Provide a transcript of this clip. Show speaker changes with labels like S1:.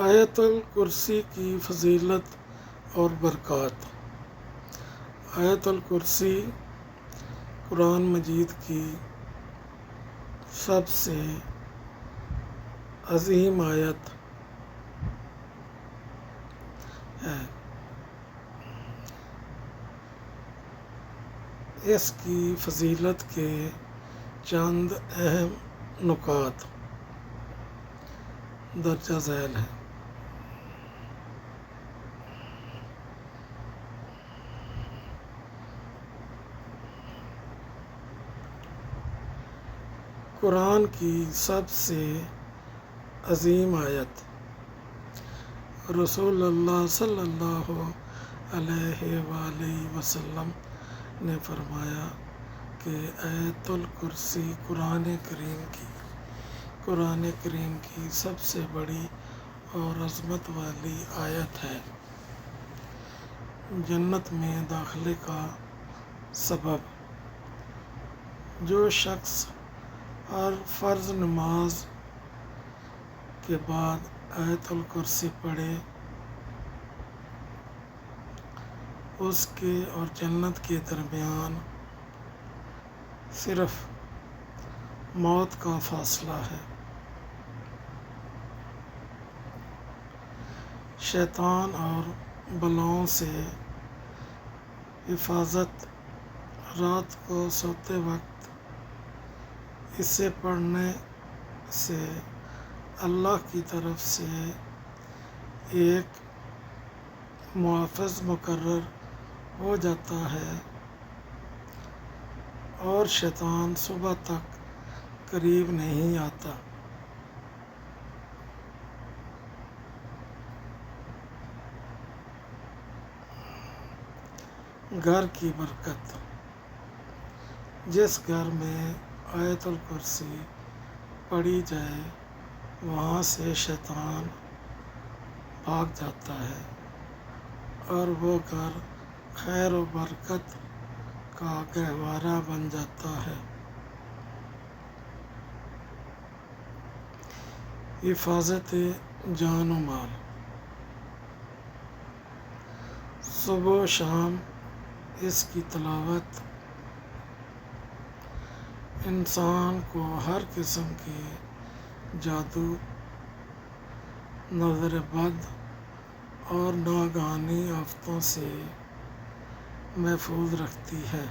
S1: آیت الکرسی کی فضیلت اور برکات۔ آیت الکرسی قرآن مجید کی سب سے عظیم آیت ہے۔ اس کی فضیلت کے چند اہم نکات درجہ ذیل ہیں۔ قرآن کی سب سے عظیم آیت۔ رسول اللہ صلی اللہ علیہ وآلہ وسلم نے فرمایا کہ آیت الکرسی قرآن کریم کی سب سے بڑی اور عظمت والی آیت ہے۔ جنت میں داخلے کا سبب۔ جو شخص ہر فرض نماز کے بعد آیت الکرسی پڑھے، اس کے اور جنت کے درمیان صرف موت کا فاصلہ ہے۔ شیطان اور بلاؤں سے حفاظت۔ رات کو سوتے وقت اسے پڑھنے سے اللہ کی طرف سے ایک محافظ مقرر ہو جاتا ہے اور شیطان صبح تک قریب نہیں آتا۔ گھر کی برکت۔ جس گھر میں آیت الکرسی پڑھی جائے وہاں سے شیطان بھاگ جاتا ہے اور وہ گھر خیر و برکت کا گہوارہ بن جاتا ہے۔ حفاظت جان و مال۔ صبح و شام اس کی تلاوت انسان کو ہر قسم کے جادو، نظر بد اور ناگہانی آفتوں سے محفوظ رکھتی ہے۔